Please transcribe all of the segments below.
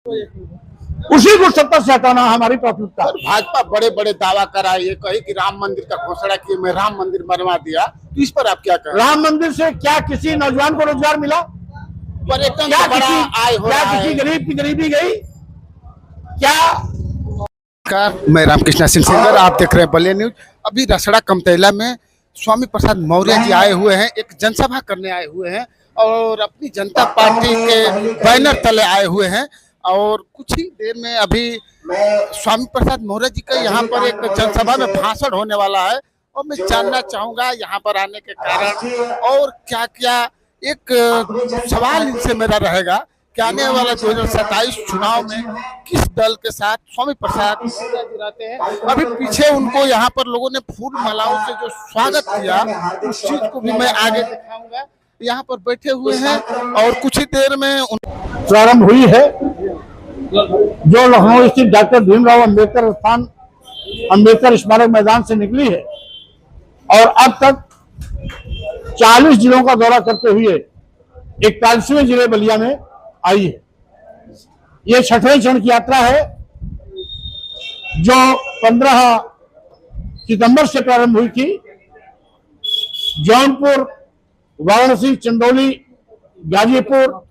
उसी को सत्ता से हटाना हमारी प्राथमिकता। भाजपा बड़े बड़े दावा करा, ये कही कि राम मंदिर का घोषणा किए, मैं राम मंदिर बनवा दिया, तो इस पर आप क्या कहें? राम मंदिर से क्या किसी नौजवान को रोजगार मिला? पर्यटन क्या बड़ा आय हो रहा किसी है? गरीब की गरीबी गई क्या? मैं रामकृष्ण सिंह सिंगर, आप देख रहे हैं बलिया न्यूज। अभी रसड़ा कमतैला में स्वामी प्रसाद मौर्य जी आए हुए हैं, एक जनसभा करने आए हुए हैं और अपनी जनता पार्टी के बैनर तले आए हुए हैं। और कुछ ही देर में अभी स्वामी प्रसाद मौर्य जी का यहाँ पर एक जनसभा में भाषण होने वाला है और मैं जानना चाहूंगा यहाँ पर आने के कारण और क्या क्या। एक सवाल इनसे मेरा रहेगा कि आने वाला 2027 चुनाव में किस दल के साथ स्वामी प्रसाद मौर्य जी रहते हैं। अभी पीछे उनको यहाँ पर लोगों ने फूल मालाओं से जो स्वागत किया, उस चीज को भी मैं आगे दिखाऊंगा। यहाँ पर बैठे हुए हैं और कुछ ही देर में प्रारंभ हुई है जो लखनऊ स्थित डॉक्टर भीमराव अंबेडकर स्मारक मैदान से निकली है और अब तक 40 जिलों का दौरा करते हुए 41वें जिले बलिया में आई है। ये 6वें चरण की यात्रा है जो 15 सितंबर से प्रारंभ हुई थी। जौनपुर, वाराणसी, चंदौली, गाजीपुर,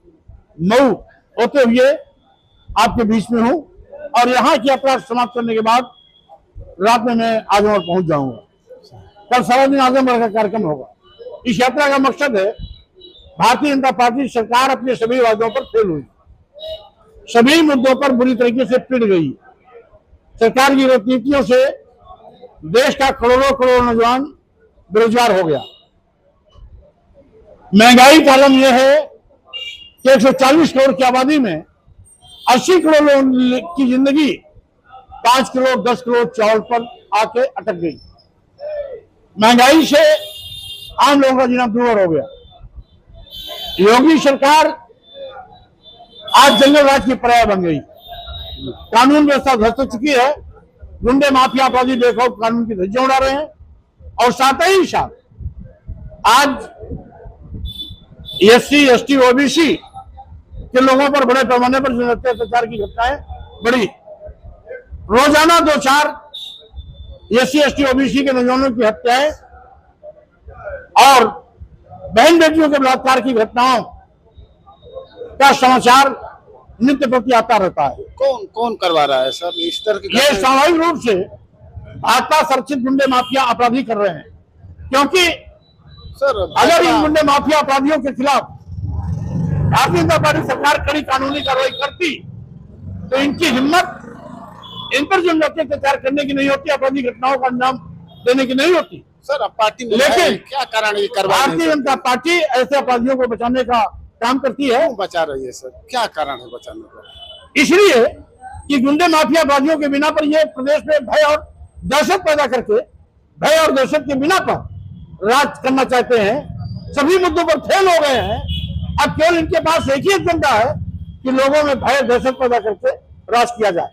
मऊ होते हुए आपके बीच में हूं और यहाँ की यात्रा समाप्त करने के बाद रात में मैं आजमगढ़ पहुंच जाऊंगा। कल सारा दिन आजमगढ़ का कार्यक्रम होगा। इस यात्रा का मकसद है भारतीय जनता पार्टी सरकार अपने सभी वादों पर फेल हुई, सभी मुद्दों पर बुरी तरीके से पिट गई। सरकार की रणनीतियों से देश का करोड़ों करोड़ नौजवान बेरोजगार हो गया। महंगाई का आलम यह है कि 140 करोड़ की आबादी में 80 करोड़ लोगों की जिंदगी 5 किलो 10 किलो चावल पर आके अटक गई। महंगाई से आम लोगों का जीना दुर्भर हो गया। योगी सरकार आज जंगल राज की पर्याय बन गई। कानून व्यवस्था ध्वस्त हो चुकी है। गुंडे, माफिया, अपराधी बेखौफ कानून की धज्जियां उड़ा रहे हैं और साथ ही साथ आज SC, ST, OBC के लोगों पर बड़े पैमाने पर अत्याचार की घटनाएं बढ़ी। रोजाना 2-4 SC, ST, OBC के नौजवानों की हत्याएं और बहन बेटियों के बलात्कार की घटनाओं का समाचार नित्य प्रति आता रहता है। कौन कौन करवा रहा है सर इस तरह की? ये स्वाभाविक रूप से भाजपा संरक्षित गुंडे, माफिया, अपराधी कर रहे हैं। क्योंकि सर अगर इन गुंडे, माफिया, अपराधियों के खिलाफ भारतीय जनता पार्टी सरकार कड़ी कानूनी कार्रवाई करती तो इनकी हिम्मत इन पर जो अत्याचार करने की नहीं होती, अपराधी घटनाओं का अंजाम देने की नहीं होती। सर अब पार्टी में लेकिन क्या कारण ये करवा भारतीय जनता पार्टी ऐसे अपराधियों को बचाने का काम करती है। क्यों बचा रही है सर? क्या कारण है बचाने का? इसलिए कि गुंडे, माफिया, अपराधियों के बिना पर ये प्रदेश में भय और दहशत पैदा करके भय और दहशत के बिना पर राज करना चाहते हैं। सभी मुद्दों पर फेल हो गए हैं। अब केवल इनके पास एक ही एजेंडा है कि लोगों में भय दहशत पैदा करके राज किया जाए,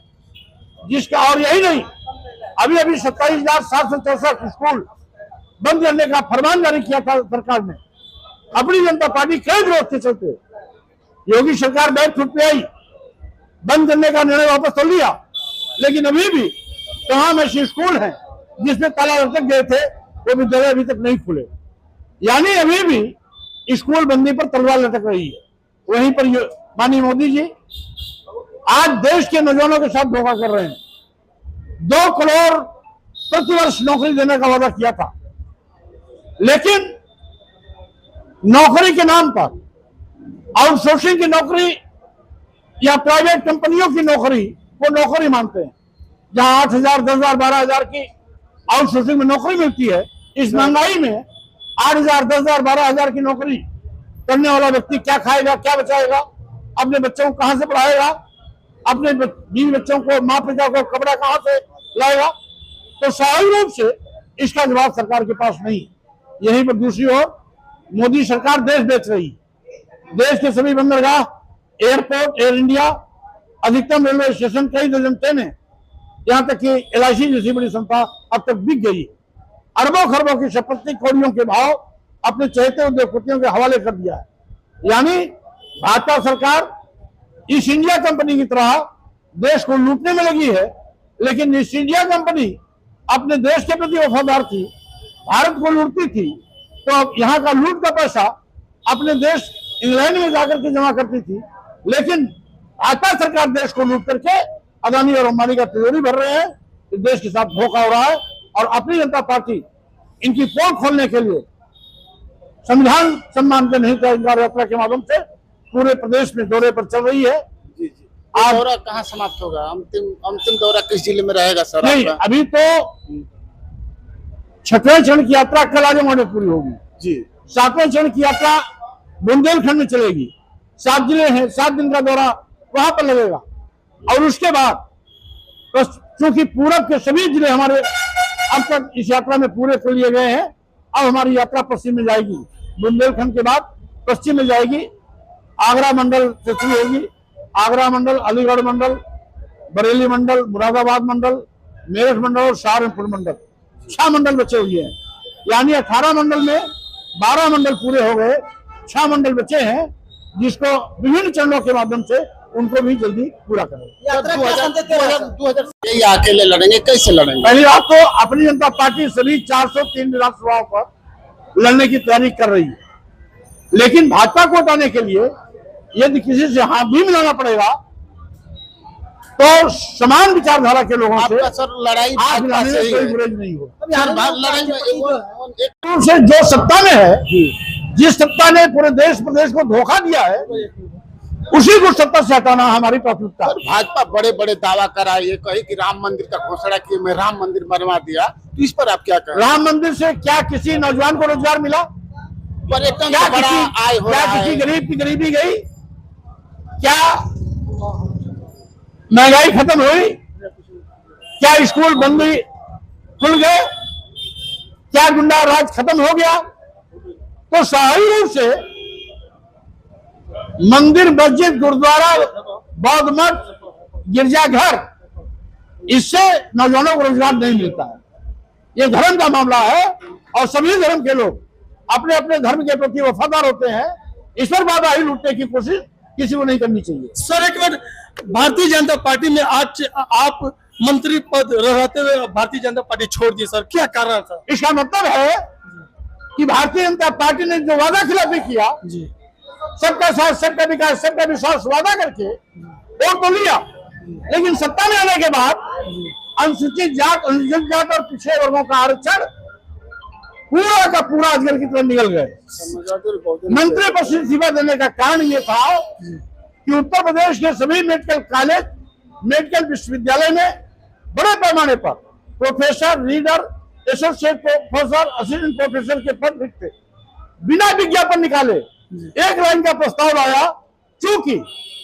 जिसका और यही नहीं, अभी 27,764 स्कूल बंद करने का फरमान जारी किया था सरकार ने अपनी जनता पार्टी के विरोध के चलते। योगी सरकार बैठ फुट पे आई, बंद करने का निर्णय वापस तो लिया, लेकिन अभी भी कहां में ऐसे स्कूल हैं जिसमें ताला लटक गए थे, वो विद्यालय अभी तक नहीं खुले। यानी अभी भी स्कूल बंदी पर तलवार लटक रही है। वहीं पर माननीय मोदी जी आज देश के नौजवानों के साथ धोखा कर रहे हैं। 2 करोड़ प्रतिवर्ष नौकरी देने का वादा किया था, लेकिन नौकरी के नाम पर आउटसोर्सिंग की नौकरी या प्राइवेट कंपनियों की नौकरी वो नौकरी मानते हैं। जहां 8,000, 10,000, 12,000 की आउटसोर्सिंग में नौकरी मिलती है, इस महंगाई में 8,000, 10,000, 12,000 की नौकरी करने वाला व्यक्ति क्या खाएगा, क्या बचाएगा, अपने बच्चों को कहां से पढ़ाएगा, अपने बीवी बच्चों को, माँ पिता को कपड़ा कहां से लाएगा? तो स्वाभाविक रूप से इसका जवाब सरकार के पास नहीं। यहीं पर दूसरी ओर मोदी सरकार देश बेच रही। देश के सभी बंदरगाह, एयरपोर्ट, एयर इंडिया, अधिकतम रेलवे स्टेशन, कई दर्जन ट्रेनें, यहाँ तक कि LIC जैसी बड़ी संस्था अब तक बिक गई। अरबों खरबों की संपत्ति, कौड़ियों के भाव अपने चहेते उद्योगपतियों के हवाले कर दिया है। यानी भाजपा सरकार ईस्ट इंडिया कंपनी की तरह देश को लूटने में लगी है। लेकिन ईस्ट इंडिया कंपनी अपने देश के प्रति वफादार थी, भारत को लूटती थी, तो अब यहाँ का लूट का पैसा अपने देश इंग्लैंड में जाकर के जमा करती थी। लेकिन भाजपा सरकार देश को लूट करके अदानी और अंबानी का तिजोरी भर रहे हैं। इस देश के साथ धोखा हो रहा है और अपनी जनता पार्टी इनकी पोल खोलने के लिए संविधान सम्मान के नहीं इंकार यात्रा के माध्यम से पूरे प्रदेश में दौरे पर चल रही है। जी जी। दौरा कहाँ समाप्त होगा? अंतिम दौरा किस जिले में रहेगा सर? नहीं, अभी तो 6वें चरण की यात्रा कल आजमगढ़ में पूरी होगी जी। 7वें चरण की यात्रा बुंदेलखंड में चलेगी। 7 जिले हैं, 7 दिन का दौरा वहां पर लगेगा। और उसके बाद चूंकि पूरब के सभी जिले हमारे अब तक इस यात्रा में पूरे कर लिए गए हैं, अब हमारी यात्रा पश्चिम में जाएगी। बुंदेलखंड के बाद पश्चिम में जाएगी, आगरा मंडल से शुरू होगी। आगरा मंडल, अलीगढ़ मंडल, बरेली मंडल, मुरादाबाद मंडल, मेरठ मंडल और सहारनपुर मंडल, 6 मंडल बचे हुए हैं। यानी 18 मंडल में 12 मंडल पूरे हो गए, 6 मंडल बचे हैं, जिसको विभिन्न चरणों के माध्यम से उनको भी जल्दी पूरा करेंगे। 2000 अकेले लड़ेंगे, कैसे लड़ेंगे? पहली बात तो अपनी जनता पार्टी सभी 403 विधानसभाओं पर लड़ने की तैयारी कर रही है। लेकिन भाजपा को हटाने के लिए यदि किसी से हाथ भी मिलाना पड़ेगा तो समान विचारधारा के लोगों से सर लड़ाई हाथ मिलाने में कोई गुरेज नहीं हो। लड़ाई से जो सत्ता में है, जिस सत्ता ने पूरे देश प्रदेश को धोखा दिया है, उसी को सत्ता से हटाना हमारी प्राथमिकता है। भाजपा बड़े बड़े दावा करा, ये कही कि राम मंदिर का घोषणा की, मैं राम मंदिर बनवा दिया, तो इस पर आप क्या कहें? राम मंदिर से क्या किसी नौजवान को रोजगार मिला? पर्यटन क्या बड़ा आय हो क्या रहा किसी है? गरीब की गरीबी गई? क्या महंगाई खत्म हुई? क्या स्कूल बंद हुई, खुल गए? क्या गुंडा राज खत्म हो गया? तो स्वाभाविक रूप से मंदिर, मस्जिद, गुरुद्वारा, बौद्ध मठ, गिरजाघर, इससे नौजवानों को रोजगार नहीं मिलता है। ये धर्म का मामला है और सभी धर्म के लोग अपने अपने धर्म के प्रति वफादार होते हैं। इस पर बाधाही लूटने की कोशिश किसी को नहीं करनी चाहिए। सर एक मिनट, भारतीय जनता पार्टी में आज आप मंत्री पद रहते हुए भारतीय जनता पार्टी छोड़ दी सर, क्या कारण था? इसका मतलब है कि भारतीय जनता पार्टी ने जो वादा खिलाफी किया, जी, सबका साथ, सबका विकास, सबका विश्वास वादा करके वोट तो लिया, लेकिन सत्ता में आने के बाद अनुसूचित जात, अनुसूचित जात और पिछड़े वर्गों का आरक्षण पूरा का पूरा अजगर की तरह निकल गए। मंत्री पद से इस्तीफा देने का कारण ये था कि उत्तर प्रदेश के सभी मेडिकल कॉलेज, मेडिकल विश्वविद्यालय में बड़े पैमाने पर professor, reader, associate professor, assistant professor के पद रिक्त, बिना विज्ञापन निकाले एक लाइन का प्रस्ताव लाया। चूंकि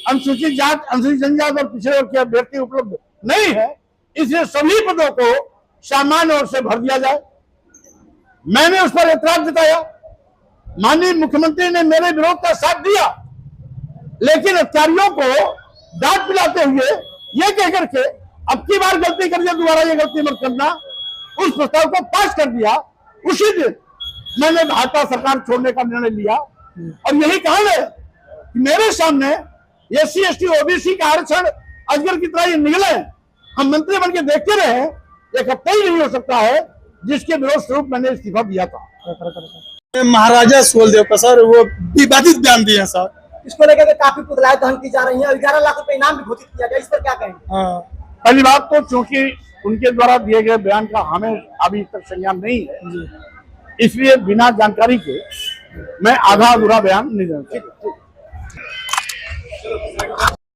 अनुसूचित जात, अनुसूचित जनजाति और पिछड़े वर्ग के अभ्यर्थी उपलब्ध नहीं है, इसलिए सभी पदों को सामान्य ओर से भर दिया जाए। मैंने उस पर एतराज जताया, माननीय मुख्यमंत्री ने मेरे विरोध का साथ दिया, लेकिन अधिकारियों को डांट पिलाते हुए ये कह करके अब की बार गलती करिए, दोबारा ये गलती मत करना, उस प्रस्ताव को पास कर दिया। उसी दिन मैंने भाजपा सरकार छोड़ने का निर्णय लिया और यही कारण है कि मेरे सामने SC, ST, OBC का आरक्षण अजगर की तरह ये निकले। हम मंत्री बन के देखते रहे, एक हफ्ता ही नहीं हो सकता है जिसके विरोध स्वरूप मैंने इस्तीफा दिया था। महाराजा सुहेलदेव का सर वो विवादित बयान दिया सर, इसको लेकर के काफी पुतलाएं दहन की जा रही हैं। 11 लाख रुपए इनाम भी घोषित किया गया, इस पर क्या कहेंगे? हाँ, पहली बात तो चूंकि उनके द्वारा दिए गए बयान का हमें अभी तक संज्ञान नहीं है, इसलिए बिना जानकारी के मैं आधा अधूरा बयान नहीं देना चाहता।